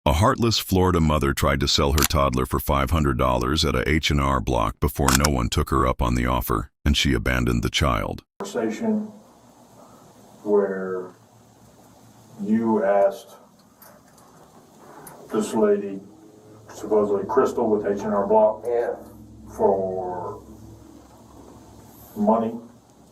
A heartless Florida mother tried to sell her toddler for $500 at a H&R Block before no one took her up on the offer, and she abandoned the child. Conversation where you asked this lady, supposedly Crystal with H&R Block, for money.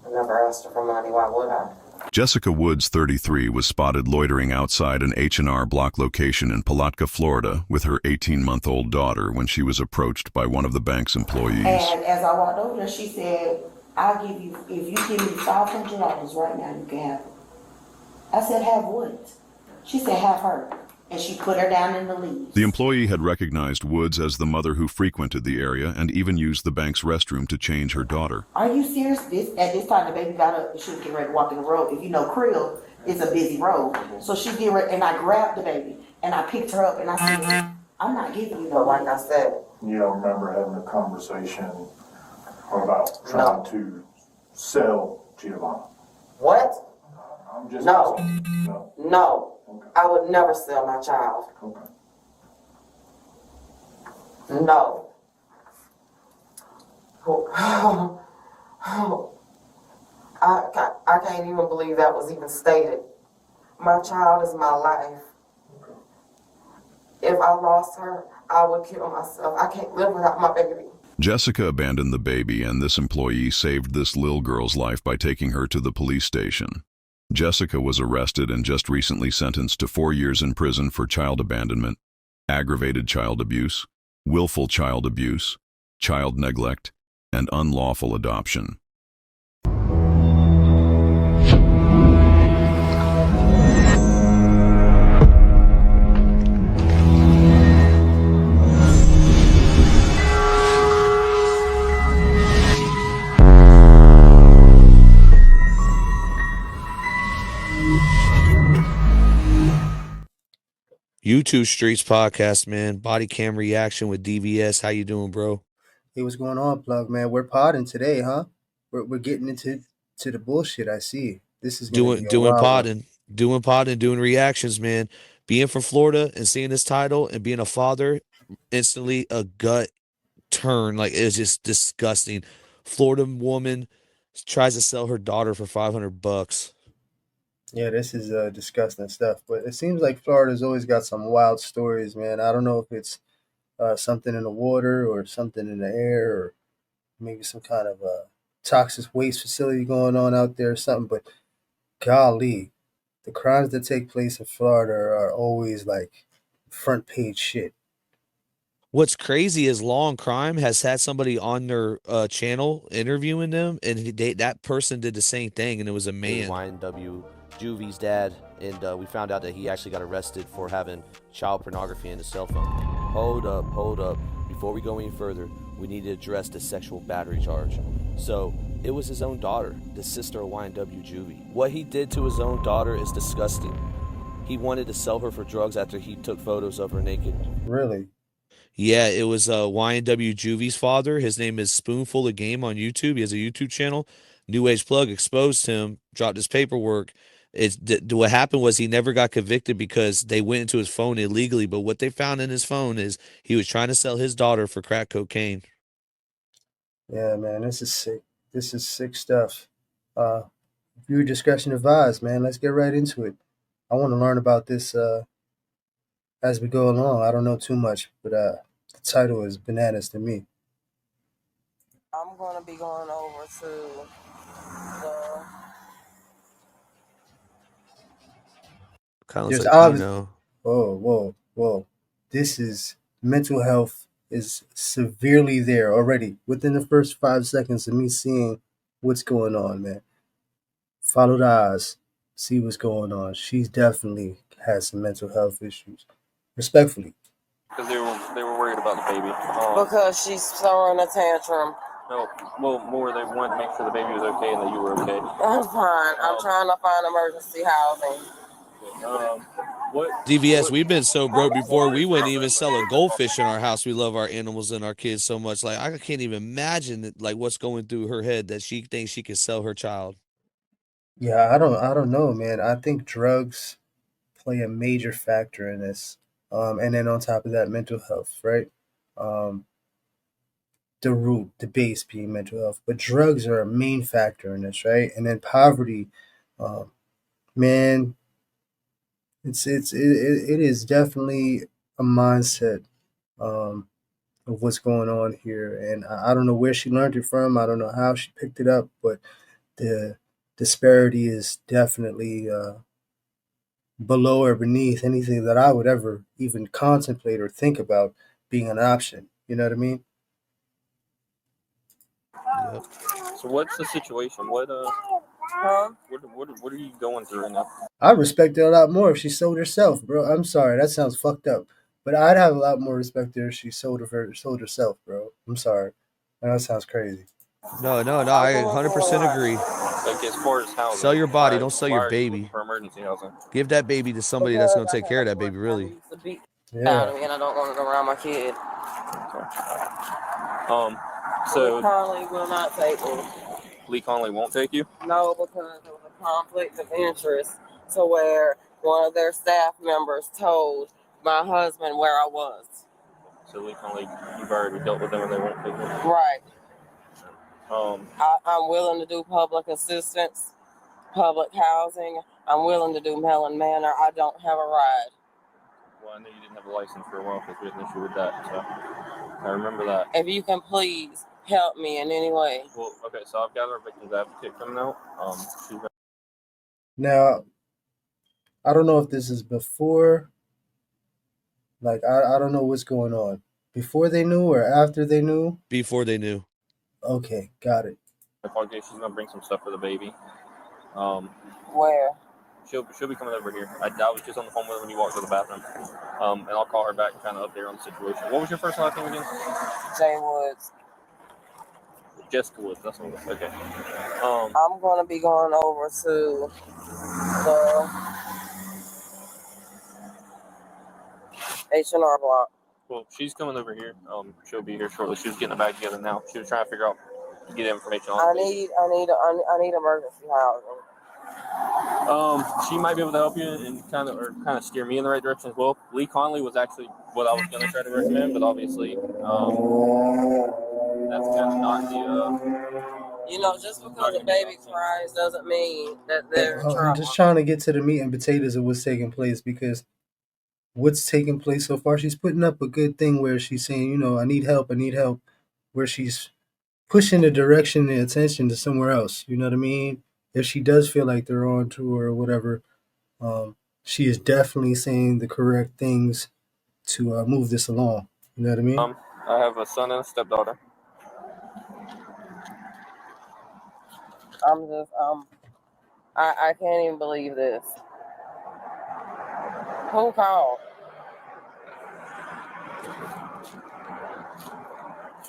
I never asked her for money. Why would I? Jessica Woods, 33, was spotted loitering outside an H&R Block location in Palatka, Florida, with her 18-month-old daughter when she was approached by one of the bank's employees. And as I walked over there, she said, I'll give you, if you give me $500 right now, you can have it. I said, have what? She said, have her. And she put her down in the leaves. The employee had recognized Woods as the mother who frequented the area and even used the bank's restroom to change her daughter. Are you serious? At this time, the baby got up, she was getting ready to walk in the road. If you know Creel, it's a busy road. So she get ready, and I grabbed the baby, and I picked her up, and I said, I'm not giving you no But like I said, You don't remember having a conversation about trying to sell Giovanna? what? I'm just No. asking. No. No. Okay. I would never sell my child. Okay. No. I can't even believe that was even stated. My child is my life. If I lost her, I would kill myself. I can't live without my baby. Jessica abandoned the baby, and this employee saved this little girl's life by taking her to the police station. Jessica was arrested and just recently sentenced to 4 years in prison for child abandonment, aggravated child abuse, willful child abuse, child neglect, and unlawful adoption. YouTube Streets podcast, man. Body cam reaction with DVS. How you doing, bro? Hey, what's going on, Plug, man? We're podding today, huh? We're getting into the bullshit. I see. This is gonna be a Doing wild one. podding, doing reactions, man. Being from Florida and seeing this title and being a father, instantly a gut turn. Like, it's just disgusting. Florida woman tries to sell her daughter for $500. Yeah, this is disgusting stuff. But it seems like Florida's always got some wild stories, man. I don't know if it's something in the water or something in the air or maybe some kind of toxic waste facility going on out there or something. But golly, the crimes that take place in Florida are always like front page shit. What's crazy is Law and Crime has had somebody on their channel interviewing them, and that person did the same thing, and it was a man. YNW Juvie's dad, and we found out that he actually got arrested for having child pornography in his cell phone. Hold up. Before we go any further, we need to address the sexual battery charge. So, it was his own daughter, the sister of YNW Juvie. What he did to his own daughter is disgusting. He wanted to sell her for drugs after he took photos of her naked. Really? Yeah, it was YNW Juvie's father. His name is Spoonful of Game on YouTube. He has a YouTube channel. New Age Plug exposed him, dropped his paperwork. What happened was he never got convicted because they went into his phone illegally. But what they found in his phone is he was trying to sell his daughter for crack cocaine. Yeah, man, this is sick. This is sick stuff. Viewer discretion advised, man. Let's get right into it. I want to learn about this as we go along. I don't know too much, but the title is bananas to me. I'm going to be going over to the... Kind of There's looks like, obvious. Whoa. This is mental health is severely there already within the first 5 seconds of me seeing what's going on, man. Follow the eyes, see what's going on. She definitely has some mental health issues. Respectfully. Because they were worried about the baby. Because she's throwing a tantrum. No, well, more they wanted to make sure the baby was okay and that you were okay. I'm fine. I'm trying to find emergency housing. DVS, we've been so broke before we wouldn't even sell a goldfish in our house. We love our animals and our kids so much. Like, I can't even imagine that, like, what's going through her head that she thinks she could sell her child. Yeah, I don't know, man. I think drugs play a major factor in this. And then on top of that, mental health, right? Um, the base being mental health, but drugs are a main factor in this, right? And then poverty, um, man, it is definitely a mindset um, of what's going on here, and I don't know where she learned it from. I don't know how she picked it up, but the disparity is definitely below or beneath anything that I would ever even contemplate or think about being an option. You know what I mean? Yep. So what's the situation? Huh? What are you going through right now? I respect her a lot more if she sold herself, bro. I'm sorry, that sounds fucked up, but I'd have a lot more respect if she sold herself, bro. I'm sorry, that sounds crazy. No, I'm I going through a 100% lot. agree. Like as far as Sell housing, your body, don't sell why your are you looking baby. for emergency housing? Give that baby to somebody that's Because gonna I take had care a of that baby, boyfriend who really. used to beat out Yeah. of me, and I don't want it around my kid. Um, Lee so Conley will not take me. Lee Conley won't take you? No, because there was a conflict of interest to where one of their staff members told my husband where I was. So Lee Conley, you've already dealt with them and they won't take you? Right. Um, I'm willing to do public assistance, public housing. I'm willing to do Mellon Manor. I don't have a ride. well, I know you didn't have a license for a while because we had an issue with that, so I remember that. If you can please help me in any way. Well, okay, so I've got our victims advocate coming out. She's Now, I don't know if this is before, like, I don't know what's going on. Before they knew or after they knew? Before they knew. Okay, got it. she's gonna bring some stuff for the baby. Where? She'll be coming over here. I was just on the phone with her when you walked to the bathroom. And I'll call her back and kind of update her on the situation. What was your first and last name again? Jay Woods. Jessica Woods. That's what it was. Okay. I'm going to be going over to the H&R Block. Well, she's coming over here. She'll be here shortly. She was getting the bag together now. She was trying to figure out, get information on. I need emergency housing. She might be able to help you and kind of steer me in the right direction as well. Lee Conley was actually what I was going to try to recommend, but obviously, that's kind of not the. Just because a baby cries doesn't mean that they're in I'm trouble. just trying to get to the meat and potatoes of what's taking place, because what's taking place so far, she's putting up a good thing where she's saying, I need help, where she's pushing the direction and attention to somewhere else. You know what I mean? If she does feel like they're on tour or whatever, she is definitely saying the correct things to move this along. You know what I mean? I have a son and a stepdaughter. I can't even believe this. Who called?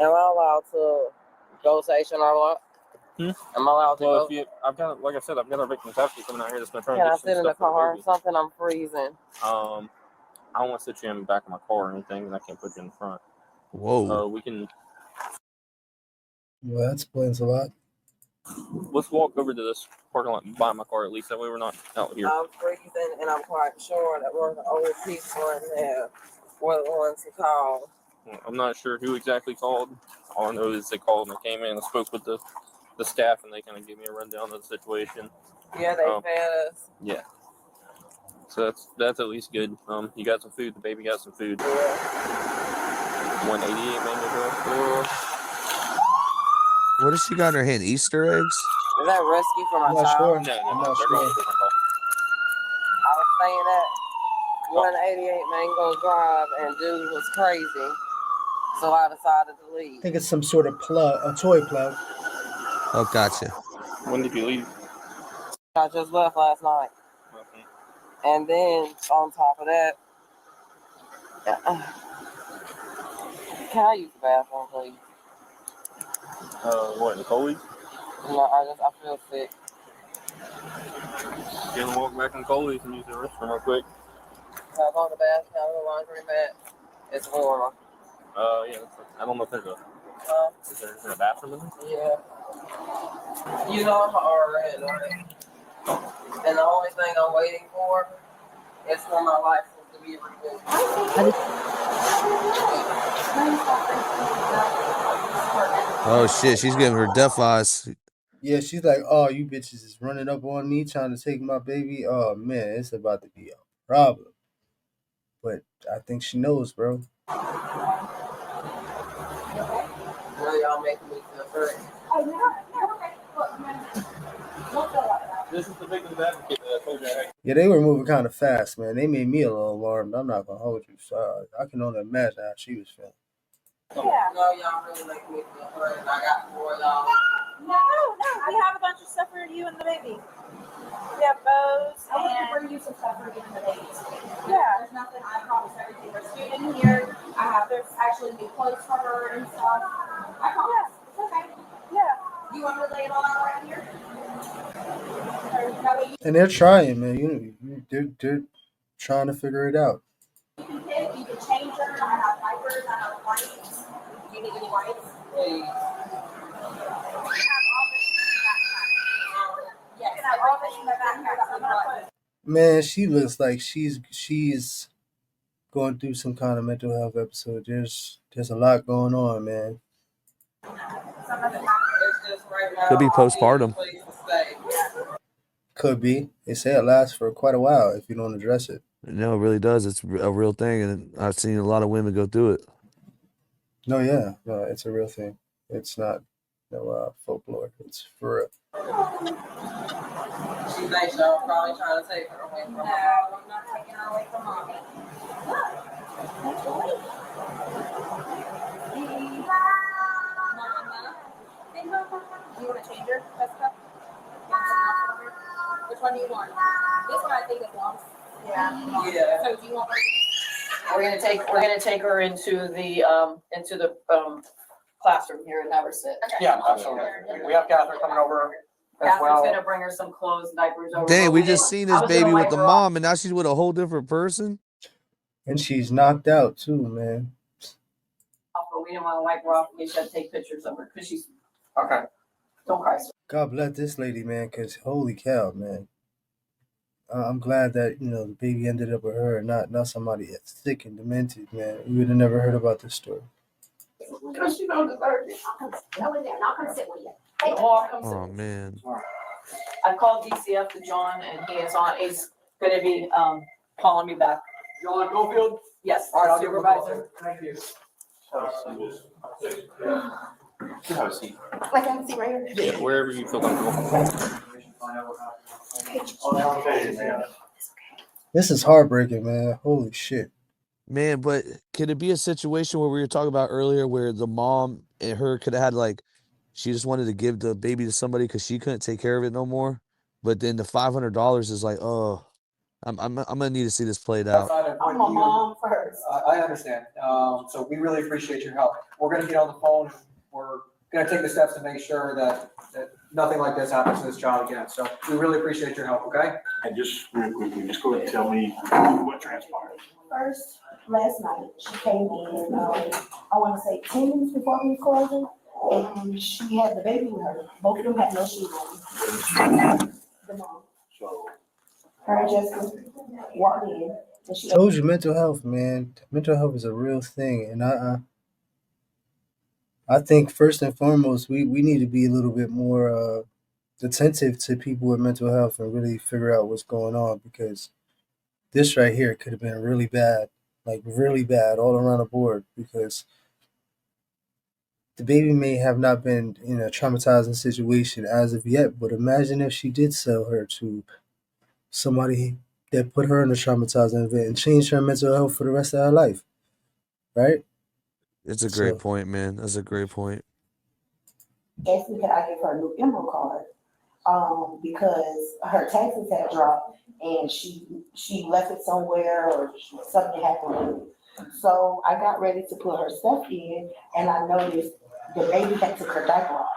Am I allowed to go to H&R Block? Am I allowed to Well, go? I've got our victims advocate coming out here that's been trying Can to I get sit some in the stuff for car the or baby. something? I'm freezing. I don't want to sit you in the back of my car or anything, and I can't put you in the front. Whoa. We can. Well, that explains a lot. Let's walk over to this parking lot and buy my car at least. That way we're not out here. I'm freezing, and I'm quite sure that one of the old people in there were the ones who called. I'm not sure who exactly called. All I know is they called and they came in and spoke with the staff, and they kind of gave me a rundown of the situation. Yeah, they fed us. Yeah. So that's at least good. You got some food. The baby got some food. Yeah. 188 mango. What does she got in her hand? Easter eggs? Is that rescue for my I'm not child? sure. No, I'm not they're sure. going to a different call. I was saying that 188 Mango Drive, and dude was crazy. So I decided to leave. I think it's some sort of plug, a toy plug. Oh, gotcha. When did you leave? I just left last night. Okay. And then, on top of that, can I use the bathroom, please? What, in Coley? No, I feel sick. You gonna walk back in Coley's and use the restroom real quick? Can I go in the bathroom, can I go laundry mat? It's warmer. Yeah. I don't know if there's is there a bathroom in there? Yeah. You know I'm an RN, right? And the only thing I'm waiting for is for my license to be removed. Oh shit, she's giving her death eyes. Yeah, she's like, oh, you bitches is running up on me trying to take my baby. Oh man, it's about to be a problem. But I think she knows, bro. Now y'all making me feel hurt. This is the victim's advocate that I told you. Yeah, they were moving kind of fast, man. They made me a little alarmed. I'm not gonna hold you. So I can only imagine how she was feeling. Yeah. No, y'all really make me feel hurt. And I got more y'all. No, we have a bunch of stuff for you and the baby. We have bows. I want to And bring you some stuff for you and the babies. yeah, There's nothing, I promise everything is good in here. I have, there's actually new clothes for her and stuff. I promise. It's okay. yeah. You want me to lay it all out right here? Or that way And they're trying, man. They're trying to figure it out. you can pick, you can change her. I have diapers, I have wipes. Do you need any wipes? Please. We have all this in the backpack. Yes, You can have all this in the backpack. I'm gonna put Man, she looks like she's going through some kind of mental health episode. There's a lot going on, man. some of the It's just right now. Could be I need a postpartum. place to stay. Could be. They say it lasts for quite a while if you don't address it. No, it really does. It's a real thing, and I've seen a lot of women go through it. No, yeah, no, it's a real thing. It's not no folklore. It's for real. She thinks y'all probably trying to take her away from No, her. I'm not taking her away from mommy. Mama. Hey, Mama. Do you want to change her, Jessica? You want something else for her? Which one do you want? This one I think is long. Yeah. So do you want one of these? We're gonna take her into the classroom here and have her sit. Yeah, absolutely. We have Catherine coming over as Catherine's well. gonna bring her some clothes, diapers over. Dang, but we we just didn't- seen I this was gonna baby with wipe the her off. mom, and now she's with a whole different person. And she's knocked out too, man. But we didn't want to wipe her off. We just had to take pictures of her because she's Okay. don't cry. Sir. God bless this lady, man, because holy cow, man. I'm glad that, the baby ended up with her and not somebody that's sick and demented, man. We would have never heard about this story. Because she don't deserve it. Go in there. Not gonna sit with you. Oh, come sit. Oh man. I called DCF to John and he is on. He's gonna be calling me back. John Gofield? Yes, All right, I'll give him a call. supervisor. Thank you. Have a seat. Like I can see right here. Yeah, wherever you feel comfortable. Okay, man. This is heartbreaking, man. Holy shit. Man, but could it be a situation where we were talking about earlier where the mom and her could have had like she just wanted to give the baby to somebody because she couldn't take care of it no more, but then the $500 is like, oh, I'm gonna need to see this played out. I'm a mom first. I understand. So we really appreciate your help. We're gonna get on the phone. We're gonna take the steps to make sure that nothing like this happens to this child again. So we really appreciate your help, okay? And just real quickly, just go ahead and tell me what transpired. First, last night, she came in, I want to say 10 minutes before we were closing, and she had the baby with her. Both of them had no shoes on. The mom. So, Her and Jessica walked in, and she Told you mental health, man. Mental health is a real thing. And I think first and foremost, we need to be a little bit more attentive to people with mental health and really figure out what's going on, because this right here could have been really bad, like really bad all around the board, because the baby may have not been in a traumatizing situation as of yet, but imagine if she did sell her to somebody that put her in a traumatizing event and changed her mental health for the rest of her life, right? It's a great So- point, man. That's a great point. asked me could I give her a new Emerald card, because her taxes had dropped and she left it somewhere or something happened with it. So I got ready to put her stuff in, and I noticed the baby had took her diaper off,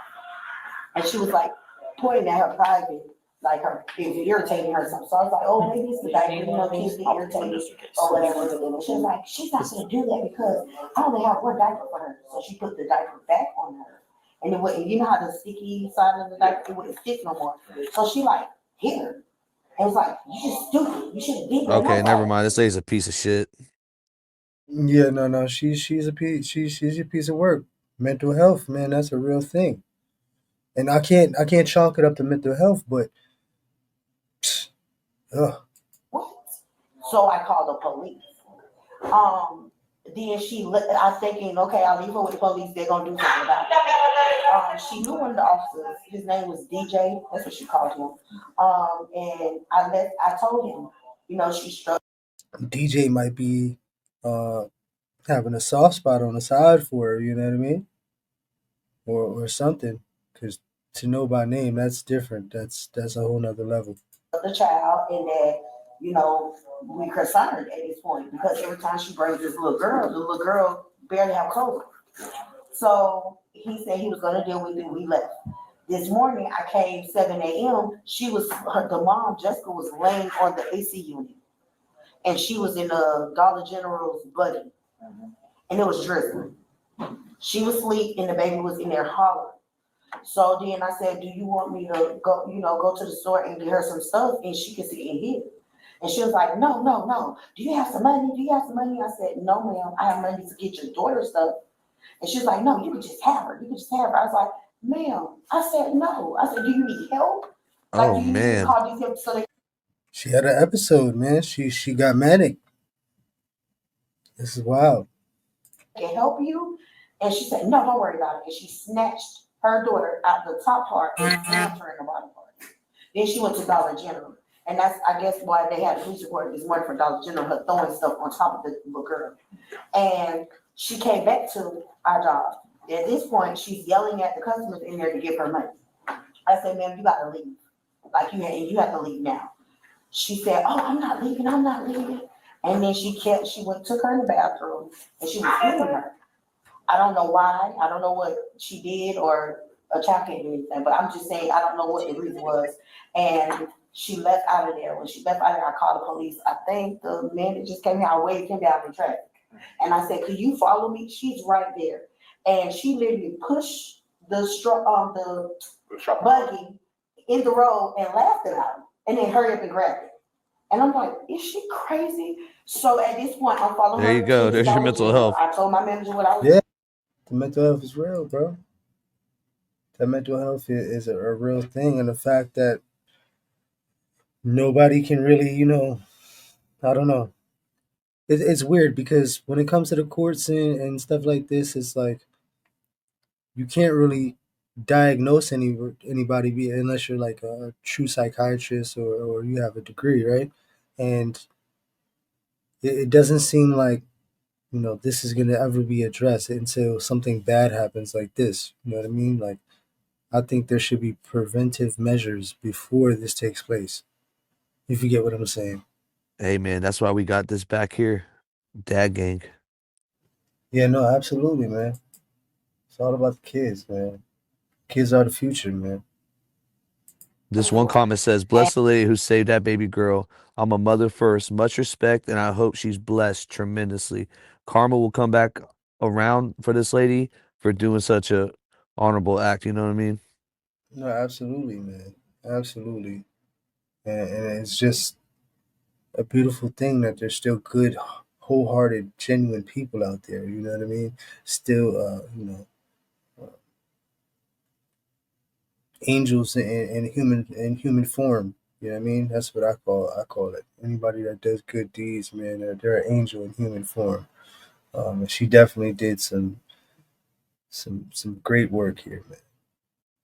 and she was like pointing at her private, like her it was irritating her something. So I was like, oh, maybe it's the diaper, kids get irritated or whatever. And she was like, she's not gonna do that because I only have one diaper for her. So she put the diaper back on her. And it wouldn't, you know how the sticky side of the diaper, it wouldn't stick no more. So she like hit her. And it's like, you just stupid. You should have did that. Okay, never mind. This lady's a piece of shit. Yeah, no. She's a piece. She's a piece of work. Mental health, man, that's a real thing. And I can't chalk it up to mental health, but ugh. What? So I called the police. Then I'm thinking, okay, I'll leave her with the police. They're gonna do something about it. She knew one of the officers. His name was DJ. That's what she called him. And I told him, you know, she struck. DJ might be having a soft spot on the side for her, you know what I mean? Or something. Because to know by name, that's different. That's a whole nother level. The child, and that, you know, we concerned at this point because every time she brings this little girl, the little girl barely have clothes. So he said he was gonna deal with it. We left. This morning I came 7 a.m. The mom, Jessica, was laying on the AC unit. And she was in a Dollar General's buggy. And it was drizzling. She was asleep and the baby was in there hollering. So then I said, do you want me to go to the store and get her some stuff and she can sit in here? And she was like, no. Do you have some money? I said, no, ma'am. I have money to get your daughter stuff. And she was like, no, you can just have her. I was like, ma'am. I said, no. I said, do you need help? Oh, Do you need to man. call these help so they She had an episode, man. She got manic. This is wild. can help you? And she said, no, don't worry about it. And she snatched her daughter out the top part and slammed her in the bottom part. Then she went to Dollar General. And that's, I guess, why they had a police report this morning for Dollar General, her throwing stuff on top of the little girl. And she came back to our job. At this point, she's yelling at the customers in there to give her money. I said, ma'am, you got to leave. You have to leave now. She said, oh, I'm not leaving. And then took her in the bathroom and she was hitting her. I don't know why. I don't know what she did or a child can't do anything, but I'm just saying, I don't know what the reason was. And she left out of there. When she left out of there, I called the police. I think the man that just came here, I waved him down in traffic. And I said, could you follow me? She's right there. And she literally pushed the buggy in the road and laughed at him and then hurry up and grabbed it. And I'm like, is she crazy? So at this point, I'm following her. There you go. There's your mental health. I told my manager what I was. Yeah, the mental health is real, bro. That mental health is a real thing, and the fact that nobody can really, I don't know. It's weird because when it comes to the courts and stuff like this, it's like you can't really diagnose anybody unless you're like a true psychiatrist or you have a degree, right? And it doesn't seem like this is gonna ever be addressed until something bad happens like this. You know what I mean? Like, I think there should be preventive measures before this takes place. If you get what I'm saying. Hey, man, that's why we got this back here. Dad gang. Yeah, no, absolutely, man. It's all about the kids, man. Kids are the future, man. This one comment says, bless the lady who saved that baby girl. I'm a mother first. Much respect, and I hope she's blessed tremendously. Karma will come back around for this lady for doing such a honorable act. You know what I mean? No, absolutely, man. Absolutely. And it's just a beautiful thing that there's still good, wholehearted, genuine people out there. You know what I mean? Still, angels in human form. You know what I mean? That's what I call it. Anybody that does good deeds, man, they're an angel in human form. And she definitely did some great work here, man.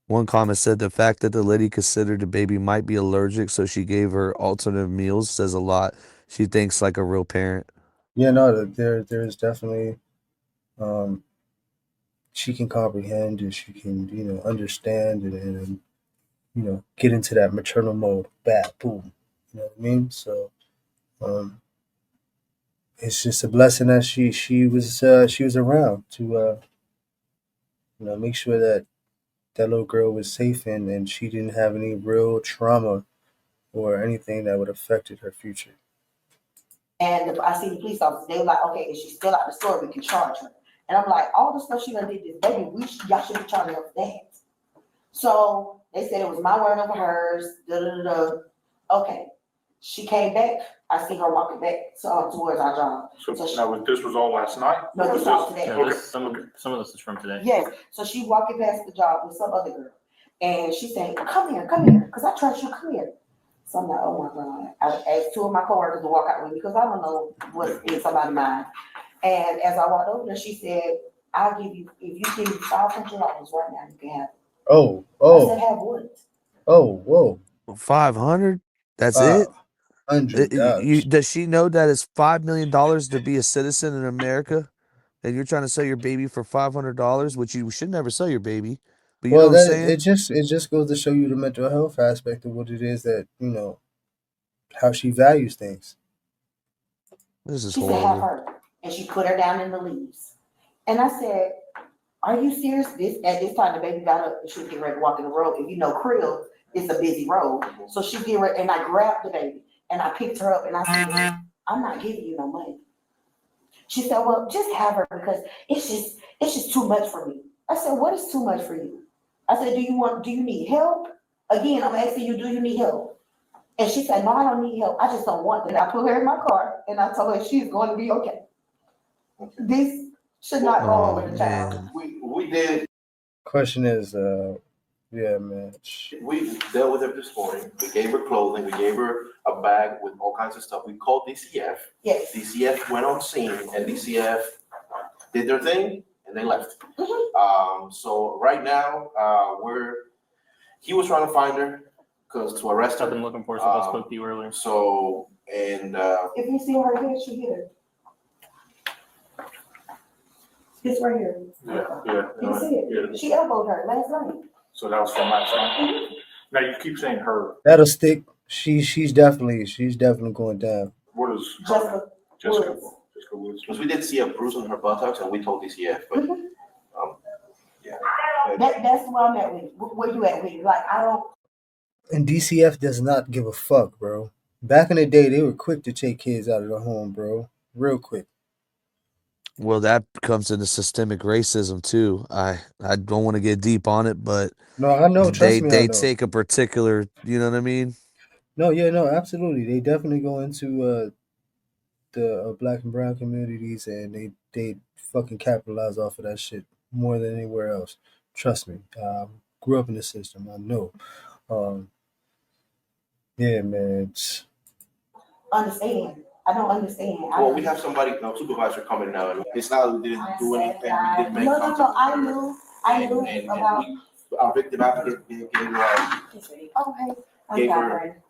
One comment said the fact that the lady considered the baby might be allergic, so she gave her alternative meals, says a lot. She thinks like a real parent. Yeah, no, there's definitely she can comprehend and she can understand and get into that maternal mode. Bat, boom. You know what I mean? So it's just a blessing that she was around to make sure that little girl was safe and she didn't have any real trauma or anything that would have affected her future. And I see the police officers, they were like, okay, if she's still out the store, we can charge her. And I'm like, all the stuff she done did this baby, y'all should be charging her for that. So they said it was my word over hers. Okay. She came back. I see her walking back towards our job. So So she- now, this was all last night? No, Or this was is all today. Yeah, Okay. this, some of this is from today. Yes, so she walking past the job with some other girl, and she saying, come here, because I trust you, come here. So I'm like, oh my God. I asked two of my coworkers to walk out with me, because I don't know what's in somebody's mind. And as I walked over there, she said, I'll give you, if you give me $500 right now, you can have it. Oh, I said, have what? whoa. 500. That's it. $500. Does she know that it's $5 million to be a citizen in America, and you're trying to sell your baby for $500, which you should never sell your baby. But you know Well, what I'm that saying? it just goes to show you the mental health aspect of what it is that how she values things. This is She said, have horrible. her. And she put her down in the leaves. And I said, are you serious? At this time, the baby got up and she was getting ready to walk in the road. And you know, Krill is a busy road. So she get ready, and I grabbed the baby and I picked her up and I said, I'm not giving you no money. She said, well, just have her because it's just too much for me. I said, what is too much for you? I said, do you need help? Again, I'm asking you, do you need help? And she said, no, I don't need help. I just don't want that. I put her in my car and I told her she's going to be okay. This should not go Oh, over the child. man. We did. Question is, yeah, man. We dealt with her this morning. We gave her clothing. We gave her a bag with all kinds of stuff. We called DCF. Yes. DCF went on scene and DCF did their thing and they left. So right now, he was trying to find her because to arrest her. I've been looking for her since I spoke to you earlier. So, and If you see her here, she hit her. It's right here. Yeah. You see it? She elbowed her last night. So that was from last night? Now, you keep saying her. That'll stick. She's definitely going down. What is? Jessica Woods. Jessica Woods. because we did see a bruise on her buttocks and we told DCF, but yeah. That's where I'm at with you. Where you at with you? Like, I don't. And DCF does not give a fuck, bro. Back in the day, they were quick to take kids out of the home, bro. Real quick. Well, that comes into systemic racism too. I don't want to get deep on it, but No, I know. Trust me, I they know. take a particular, you know what I mean? No, yeah, no, absolutely. They definitely go into the black and brown communities, and they fucking capitalize off of that shit more than anywhere else. Trust me. Grew up in the system. I know. Yeah, man. Understand. I don't understand. Well, we have somebody, supervisor coming now. It's not that we didn't do anything. We didn't make contact. No. I knew And about. our victim advocate gave Okay. gave her.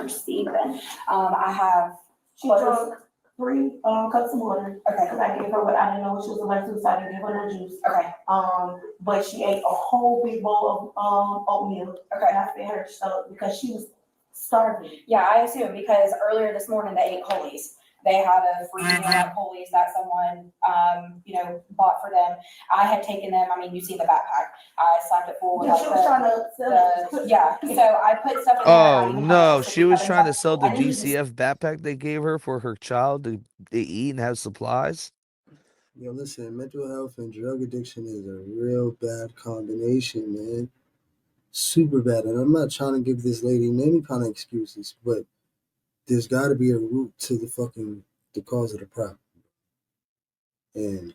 Stephen. I have. She drunk 3 cups of water. Okay. Because I gave her what I didn't know she was allergic to, so I didn't give her no juice. Okay. But she ate a whole big bowl of oatmeal. Okay. And I fed her so because she was starving. Yeah, I assume because earlier this morning they ate Coley's. They had a free meal at Coley's that someone, bought for them. I had taken them. I mean, you see the backpack. I slapped it full with Yeah, she was trying to sell it. yeah. So I put stuff in there. Oh I even no, had she was stuff trying to inside. sell the I didn't even- DCF backpack they gave her for her child to eat and have supplies. Yo, listen, mental health and drug addiction is a real bad combination, man. Super bad. And I'm not trying to give this lady any kind of excuses, but there's got to be a root to the cause of the problem. And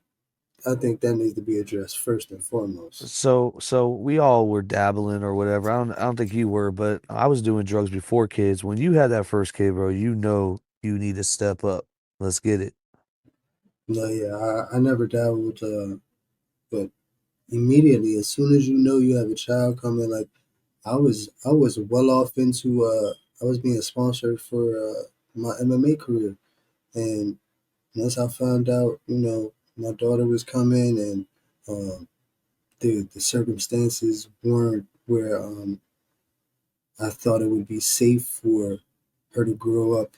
I think that needs to be addressed first and foremost. So we all were dabbling or whatever. I don't think you were, but I was doing drugs before kids. When you had that first kid, bro, you know you need to step up. Let's get it. No, yeah, I never dabbled, but immediately, as soon as you know you have a child coming, like I was well off into I was being sponsored for my MMA career, and once I found out, my daughter was coming, and the circumstances weren't where I thought it would be safe for her to grow up,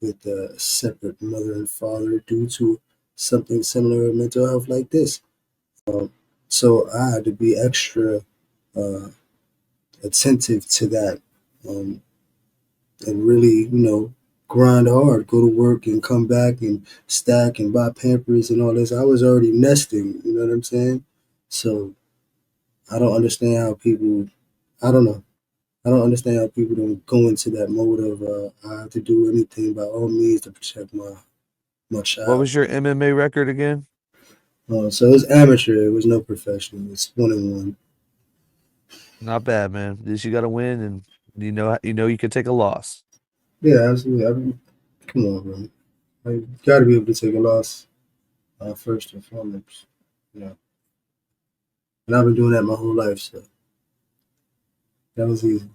with a separate mother and father due to something similar in mental health like this. So I had to be extra attentive to that, and really, grind hard, go to work and come back and stack and buy Pampers and all this. I was already nesting, you know what I'm saying? So I don't understand how people, I don't know. I don't understand how people don't go into that mode of I have to do anything by all means to protect my What child. was your MMA record again? So it was amateur. It was no professional. It's 1-1. Not bad, man. At least you got to win, and you know you can take a loss. Yeah, absolutely. Come on, bro. You got to be able to take a loss first and foremost. You know, and I've been doing that my whole life, so that was easy.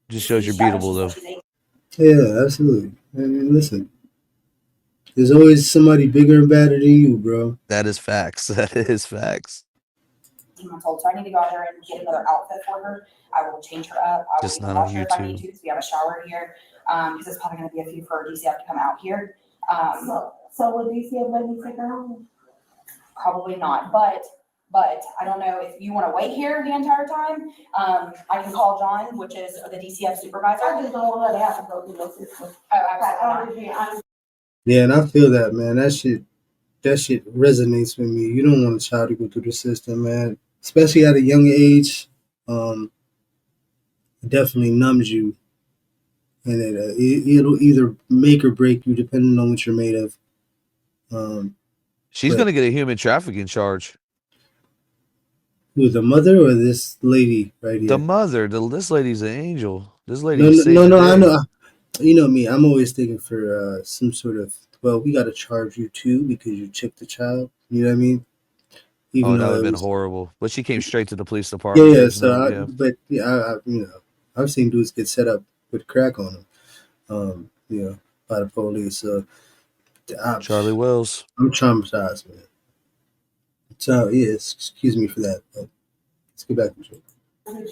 Just shows you're beatable, though. Yeah, absolutely. I mean, listen, there's always somebody bigger and badder than you, bro. That is facts. That is facts. Months old, so I need to go out there and get another outfit for her. I will change her up. I will Just even not on wash her if I need YouTube. to, because we have a shower here. Because it's probably gonna be a few for DCF to come out here. So will DCF let me take her home? Probably not, but I don't know if you wanna wait here the entire time. I can call John, which is the DCF supervisor. I just don't want her to have to go through no system. Oh, absolutely not. Yeah, and I feel that, man. That shit resonates with me. You don't want a child to go through the system, man. Especially at a young age. It definitely numbs you, and it'll either make or break you depending on what you're made of. She's But going to get a human trafficking charge. who, the mother or this lady right The here? mother, this lady's an angel. This lady No, no, saved no, the no. I day. know. You know me. I'm always thinking for some sort of. Well, we got to charge you too because you chipped the child. You know what I mean? Even Oh, that though would have it been was. horrible. But she came straight to the police Yeah, department. yeah. There's no, yeah. But yeah, I've seen dudes get set up with crack on them. By the police. So Charlie Wells. I'm traumatized, man. So yes, excuse me for that. But let's get back to it.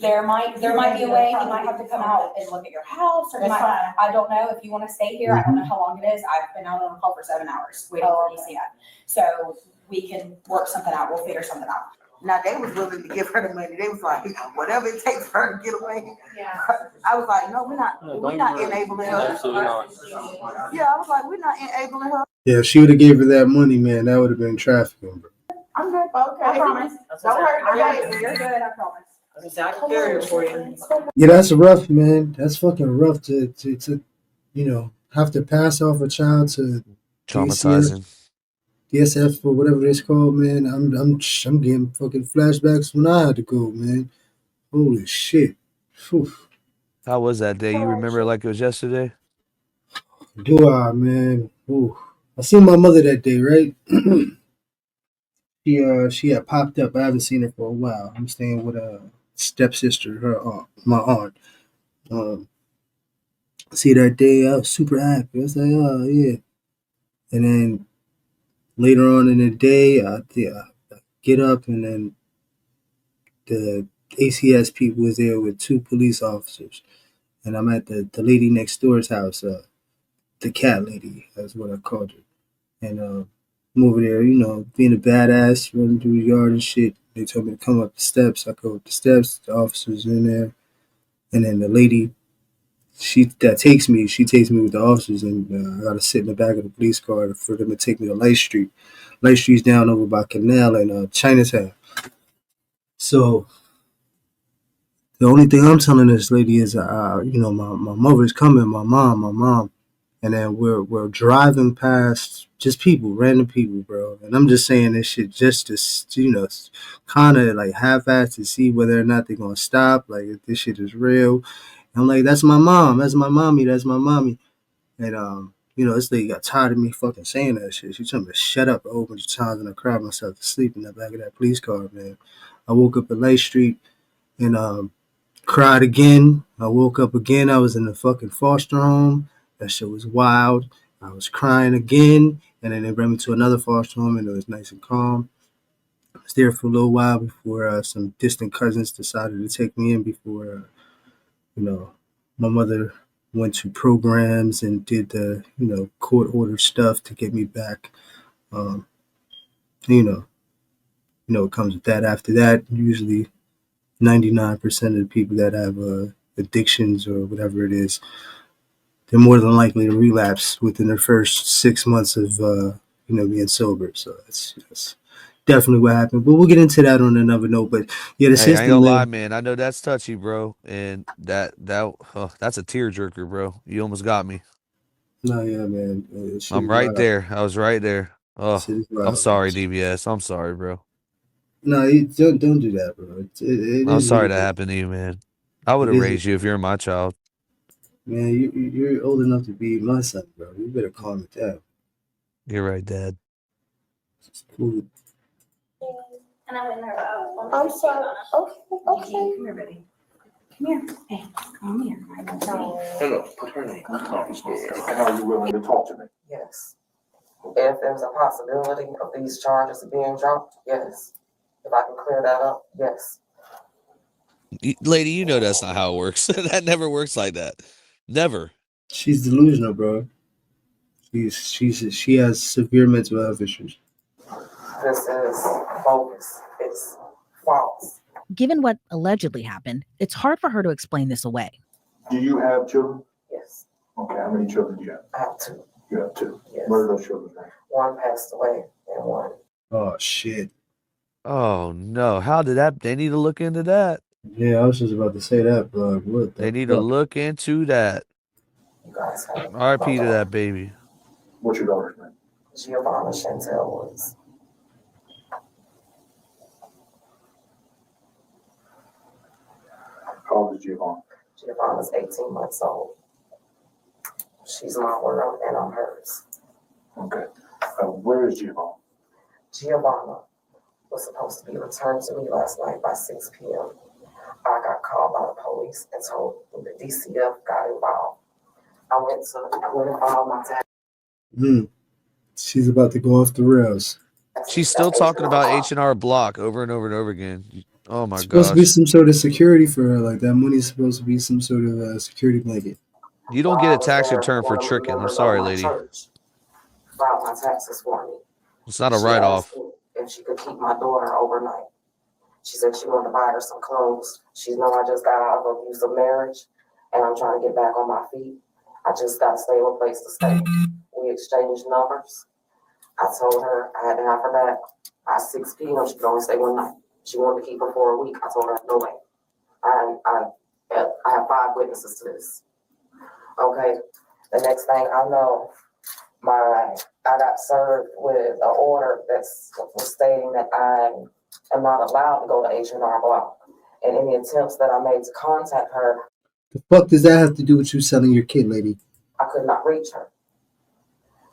There might be a way, he might have to come out and look at your house, or he might, I don't know if you wanna stay here, I don't know how long it is, I've been out on a call for 7 hours waiting for DCF. So we can work something out, we'll figure something out. Now, they was willing to give her the money. They was like, whatever it takes for her to get away. Yeah. I was like, no, we're not enabling her. Absolutely not. Yeah, I was like, we're not enabling her. Yeah, if she would have gave her that money, man, that would have been trafficking, bro. I'm good. Okay. I promise. Don't hurt your baby. You're good, I promise. I can carry it for you. Yeah, that's rough, man. That's fucking rough to have to pass off a child to Traumatizing. DSF or whatever it's called, man. I'm getting fucking flashbacks when I had to go, man. Holy shit. Whew. How was that day? You remember it like it was yesterday? Do I, man? Ooh. I seen my mother that day, right? She had popped up. I haven't seen her for a while. I'm staying with a stepsister, her aunt, my aunt. See that day, I was super happy. I was like, oh yeah. And then later on in the day, I get up and then the ACS people was there with 2 police officers, and I'm at the lady next door's house, the cat lady, that's what I called her. And I'm over there, being a badass, running through the yard and shit. They told me to come up the steps. I go up the steps. The officers in there, and then the lady, she takes me with the officers, and I gotta sit in the back of the police car for them to take me to Light Street. Light Street's down over by Canal and Chinatown. So the only thing I'm telling this lady is, my mother's coming, my mom, and then we're driving past just people, random people, bro. And I'm just saying this shit just to, kind of like half-assed to see whether or not they're gonna stop, like if this shit is real. And I'm like, that's my mom, that's my mommy, that's my mommy. And this lady got tired of me fucking saying that shit. She told me to shut up a whole bunch of times, and I cried myself to sleep in the back of that police car, man. I woke up at Light Street and cried again. I woke up again. I was in the fucking foster home. That shit was wild. I was crying again, and then they brought me to another foster home, and it was nice and calm. I was there for a little while before some distant cousins decided to take me in before, my mother went to programs and did the, court order stuff to get me back. Um, it comes with that. After that, usually 99% of the people that have addictions or whatever it is, they're more than likely to relapse within their first 6 months of being sober. So it's definitely what happened. But we'll get into that on another note. But yeah, the Hey, I ain't system, gonna lie, man. man. I know that's touchy, bro, and that's a tearjerker, bro. You almost got me. No, yeah, man. Shit I'm is right wild. there. I was right there. Oh, Shit is I'm wild. sorry, DBS. I'm sorry, bro. No, you don't do that, bro. It I'm is what sorry it that is. happened to you, man. I would It have is. raised you if you were my child. Man, you're old enough to be my son, bro. You better calm it down. You're right, Dad. It's cool. And I went there. I'm sorry. Okay, okay. Come here, baby. Come here. Hey, come here. I will tell you. No, put her name. And are you willing to talk to me? Yes. If there's a possibility of these charges being dropped, yes. If I can clear that up, yes. Lady, you know that's not how it works. That never works like that. Never. She's delusional, bro. She has severe mental health issues. This is bogus. It's false. Given what allegedly happened, it's hard for her to explain this away. Do you have children? Yes. Okay, how many children do you have? I have two. You have two. Yes. What are those children's names? One passed away and one. Oh shit. Oh no. How did that? They need to look into that. Yeah, I was just about to say that, bro. What They the need to fuck? look into that. You guys have RP to that baby. What's your daughter's name? Giovanna Chantel Woods. How old is Giovanna? Giovanna's 18 months old. She's my world and I'm hers. Okay. Where is Giovanna? Giovanna was supposed to be returned to me last night by 6 p.m. I got called by the police and told me the DCF got involved. I went and filed my tax. She's about to go off the rails. She's still talking about H&R Block over and over and over again. Oh my It's supposed to be gosh. some sort of security for her. Like that money's supposed to be some sort of security blanket. You don't get a tax return for tricking. I'm sorry, lady. Filed my taxes for me. It's not a She write-off. asked me if she could keep my daughter overnight. She said she wanted to buy her some clothes. She know I just got out of an abusive marriage and I'm trying to get back on my feet. I just got a stable place to stay. We exchanged numbers. I told her I had to have her back by 6 p.m. She could only stay one night. She wanted to keep her for a week. I told her, no way. I have 5 witnesses to this. Okay. The next thing I know, I got served with an order that's stating that I am not allowed to go to H&R Block. And any attempts that I made to contact her, The fuck does that have to do with you selling your kid, lady? I could not reach her.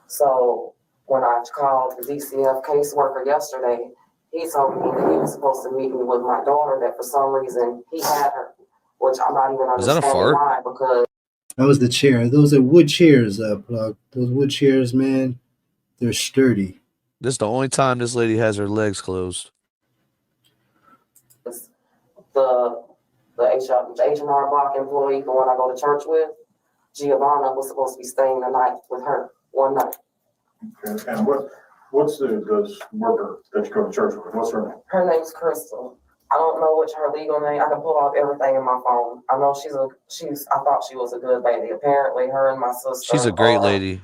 So when I called the DCF caseworker yesterday, he told me that he was supposed to meet me with my daughter, that for some reason he had her, which I'm not even Is that a understanding fart? why, because That was the chair. Those are wood chairs, plug. Those wood chairs, man, they're sturdy. This is the only time this lady has her legs closed. the H&R Block employee, the one I go to church with, Giovanna was supposed to be staying the night with her, one night. And what's the worker that you go to church with? What's her name? Her name's Crystal. I don't know what's her legal name. I can pull off everything in my phone. I know I thought she was a good lady. Apparently her and my sister. She's a great lady.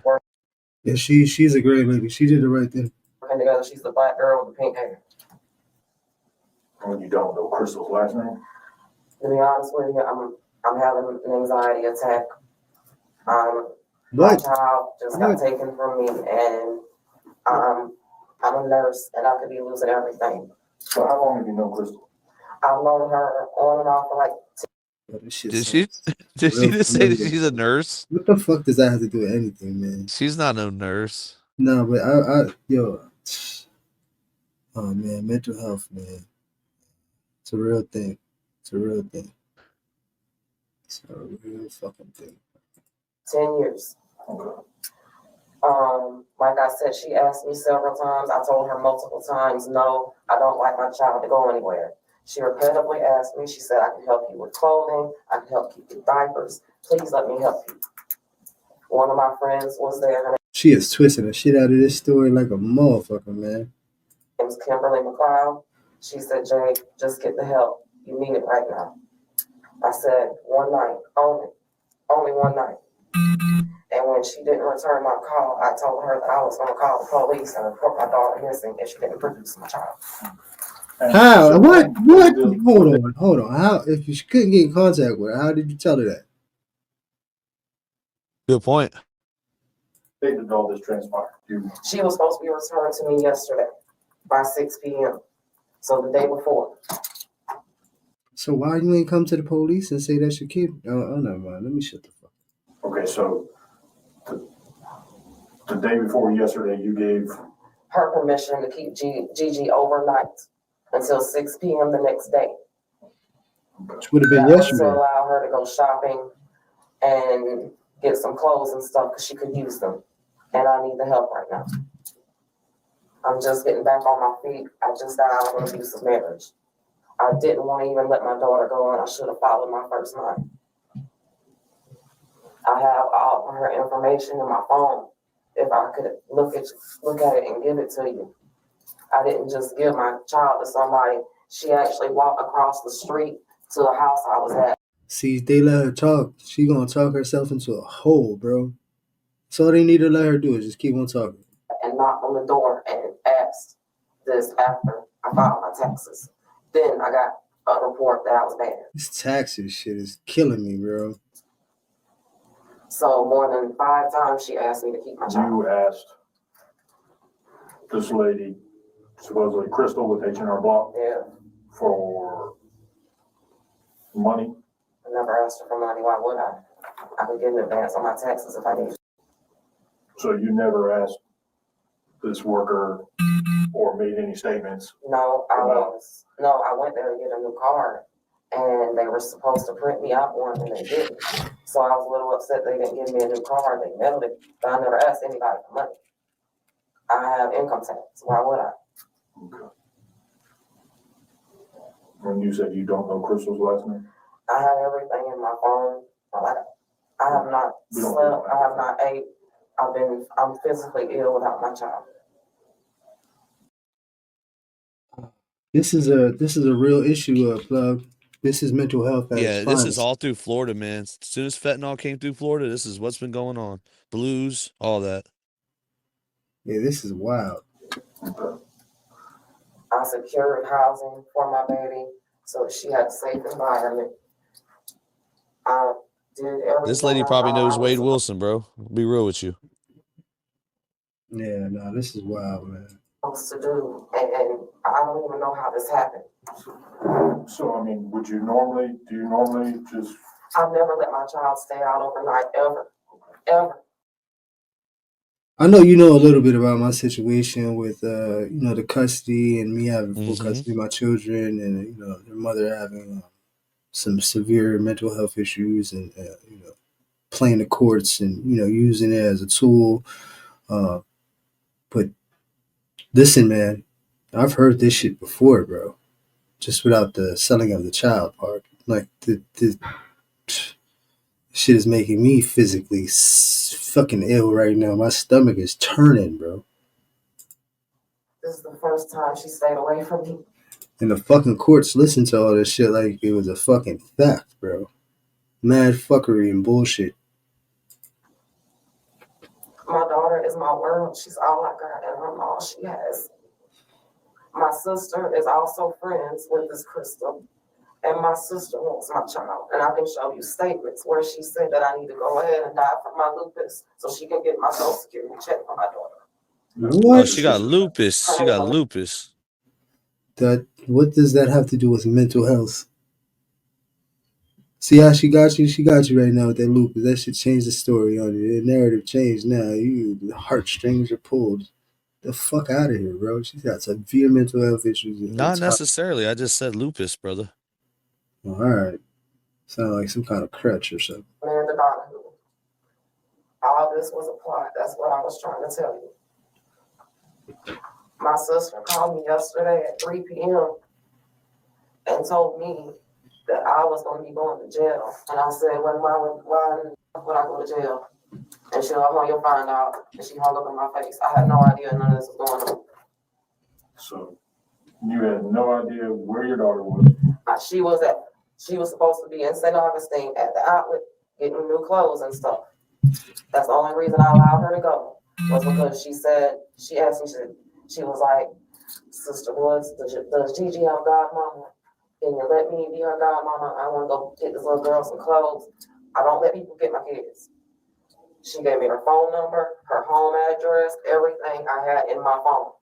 Yeah, she's a great lady. She did the right thing. Working together. She's the black girl with the pink hair. And you don't know Crystal's last name? To be honest with you, I'm having an anxiety attack. My What? child just got taken from me, and I'm a nurse, and I could be losing everything. So how long have you known Crystal? I've known her on and off for like. Did she just say that she's a nurse? What the fuck does that have to do with anything, man? She's not no nurse. No, but oh man, mental health, man. It's a real thing. It's a real thing. It's a real fucking thing. 10 years. Like I said, she asked me several times. I told her multiple times, no, I don't like my child to go anywhere. She repetitively asked me, she said, I can help you with clothing. I can help you with diapers. Please let me help you. One of my friends was there. She is twisting the shit out of this story like a motherfucker, man. Her name was Kimberly McLeod. She said, Jay, just get the help. You need it right now. I said, one night, only one night. And when she didn't return my call, I told her that I was gonna call the police and report my daughter missing if she didn't produce my child. How? So What? What? the- Hold on. How? If you couldn't get in contact with her, how did you tell her that? Good point. Day that all this transpired. She was supposed to be returned to me yesterday by 6 p.m. So the day before. So why you ain't come to the police and say that's your kid? Oh, never mind. Let me shut the fuck. Okay, so the day before yesterday, you gave her permission to keep Gigi overnight until 6 p.m. the next day. Which would have been That was to yesterday. allow her to go shopping and get some clothes and stuff because she could use them. And I need the help right now. I'm just getting back on my feet. I just got out of an abusive marriage. I didn't want to even let my daughter go, and I should have followed my first mind. I have all of her information in my phone. If I could look at it and give it to you. I didn't just give my child to somebody. She actually walked across the street to the house I was at. See, they let her talk. She gonna talk herself into a hole, bro. So all they need to let her do is just keep on talking. And knocked on the door and asked this after I filed my taxes. Then I got a report that I was banned. This taxes shit is killing me, bro. So more than 5 times she asked me to keep my child. You asked this lady, supposedly Crystal with H&R Block, for money. I never asked her for money. Why would I? I could get an advance on my taxes if I need. So you never asked this worker or made any statements? No, I went there to get a new card, and they were supposed to print me out one, and they didn't. So I was a little upset they didn't give me a new card. They mailed it, but I never asked anybody for money. I have income tax. Why would I? Okay. And you said you don't know Crystal's last name? I have everything in my phone. I have not slept. I have not ate. I'm physically ill without my child. This is a real issue, Plug. This is mental health at its Yeah, this is finest. all through Florida, man. As soon as fentanyl came through Florida, this is what's been going on. Blues, all that. Yeah, this is wild. I secured housing for my baby so she had a safe environment. I did everything. This lady probably knows Wade Wilson, bro. I'll be real with you. Yeah, no, this is wild, man. Supposed to do, and I don't even know how this happened. So, I mean, do you normally just... I've never let my child stay out overnight, ever. I know you know a little bit about my situation with, the custody and me having full custody of my children and, their mother having some severe mental health issues and, playing the courts and, using it as a tool. But listen, man, I've heard this shit before, bro. Just without the selling of the child part. Like, the shit is making me physically fucking ill right now. My stomach is turning, bro. This is the first time she stayed away from me. And the fucking courts listened to all this shit like it was a fucking theft, bro. Mad fuckery and bullshit. My daughter is my world. She's all I got, and I'm all she has. My sister is also friends with this Crystal, and my sister wants my child. And I can show you statements where she said that I need to go ahead and die from my lupus so she can get my Social Security check for my daughter. What? Oh, she got lupus. She got lupus. What does that have to do with mental health? See how she got you? She got you right now with that lupus. That should change the story on you. The narrative changed now. The heartstrings are pulled. The fuck out of here, bro. She's got severe mental health issues. Not necessarily. I just said lupus, brother. All right. Sound like some kind of crutch or something. Man, the daughter. All this was a plot. That's what I was trying to tell you. My sister called me yesterday at 3 p.m. and told me that I was going to be going to jail. And I said, why would I go to jail? And she said, oh, you'll find out. And she hung up in my face. I had no idea none of this was going on. So you had no idea where your daughter was? She was supposed to be in St. Augustine at the outlet getting new clothes and stuff. That's the only reason I allowed her to go, was because she asked me, she was like, Sister Woods, does Gigi have a godmama? Can you let me be her godmama? I want to go get this little girl some clothes. I don't let people get my kids. She gave me her phone number, her home address, everything I had in my phone.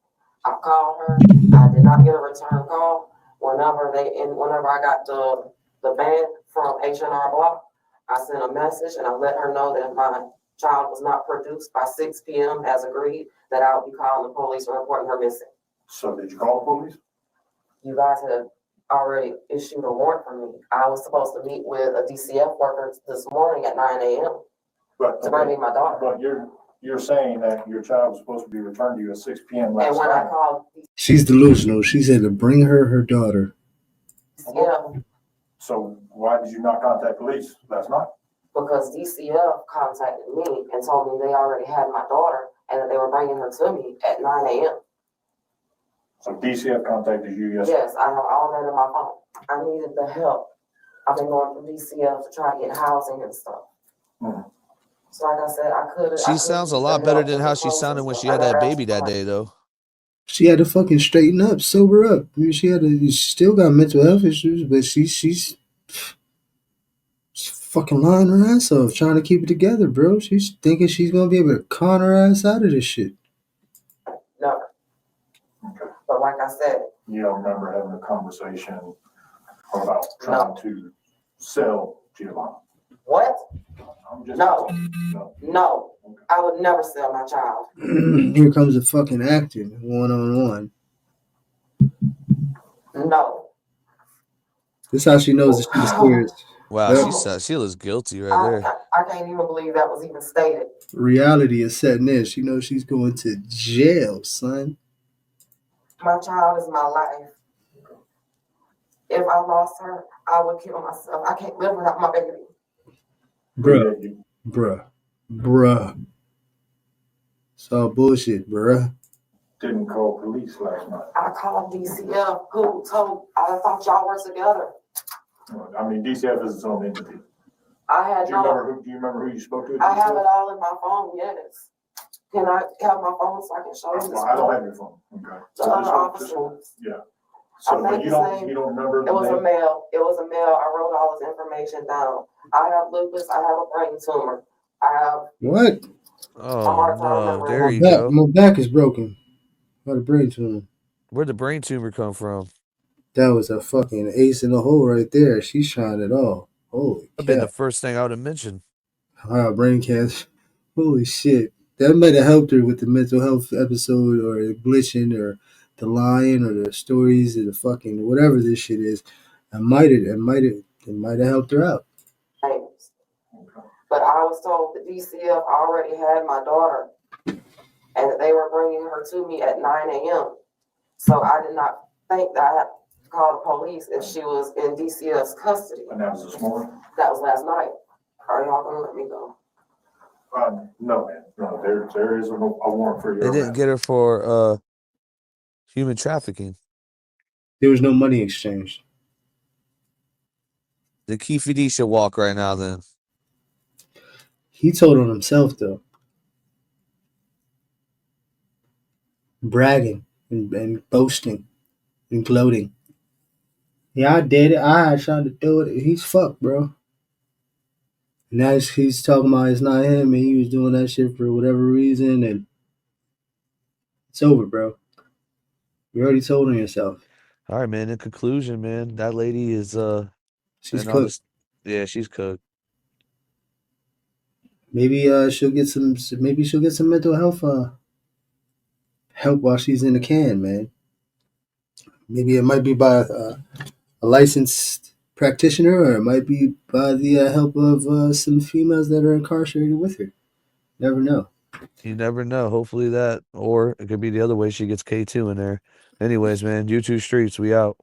I called her. I did not get a return call. Whenever I got the ban from H&R Block, I sent a message and I let her know that my child was not produced by 6 p.m. as agreed, that I would be calling the police and reporting her missing. So did you call the police? You guys had already issued a warrant for me. I was supposed to meet with a DCF worker this morning at 9 a.m. to bring me my daughter. But you're saying that your child was supposed to be returned to you at 6 p.m. last And when I night. called She's delusional. She said to bring her daughter. DCF, So why did you not contact police last night? because DCF contacted me and told me they already had my daughter and that they were bringing her to me at 9 a.m. So DCF contacted you yesterday? Yes, I have all that in my phone. I needed the help. I've been going through DCF to try to get housing and stuff. Mhm. So like I said, I could. She sounds a lot better than how she sounded when she had that baby that day, though. She had to fucking straighten up, sober up. I mean, she still got mental health issues, but she's fucking lying her ass off, trying to keep it together, bro. She's thinking she's gonna be able to con her ass out of this shit. No. But like I said, You don't remember having a conversation about trying to sell Giovanni? what? I'm just No. No. No. I would never sell my child. Here comes the fucking acting, 1-on-1. No. This is how she knows that she's serious. Wow, Well, she looks guilty right there. I can't even believe that was even stated. reality is setting in. She knows she's going to jail, son. My child is my life. If I lost her, I would kill myself. I can't live without my baby. Bruh. It's all bullshit, bruh. Didn't call police last night. I called DCF, who told, I thought y'all were together. I mean, DCF is its own entity. I had Do you remember who you spoke to? I have it all in my phone, yes. Can I have my phone so I can show you this? Well, I don't have your phone. Okay. The other officers. Yeah. So, I but think you his don't name- remember It was the a name? mail. It was a mail. I wrote all his information down. I have lupus. I have a brain tumor. I have. What? Oh no, there you go. My back is broken. Got a brain tumor. Where'd the brain tumor come from? That was a fucking ace in the hole right there. She's trying it all. Holy That'd been cow. the first thing I would have mentioned. Wow, brain cancer. Holy shit. That might have helped her with the mental health episode or the glitching or the lying or the stories or the fucking whatever this shit is. It might have helped her out. Names. But I was told the DCF already had my daughter and that they were bringing her to me at 9 a.m. So I did not think that I had to call the police if she was in DCF's custody. And that was this morning? That was last night. Are y'all gonna let me go? No, man. No, there is a warrant for your They didn't arrest. get her for human trafficking. There was no money exchanged. The Kefidi should walk right now then. He told on himself though. Bragging and boasting and gloating. Yeah, I did it. I tried to do it. He's fucked, bro. And now he's talking about it's not him and he was doing that shit for whatever reason and it's over, bro. You already told on yourself. All right, man. In conclusion, man, that lady is She's and all cooked. this, yeah, she's cooked. Maybe she'll get some mental health help while she's in the can, man. Maybe it might be by a licensed practitioner, or it might be by the help of some females that are incarcerated with her. Never know. You never know. Hopefully that, or it could be the other way. She gets K2 in there. Anyways, man, YouTube Streets, we out.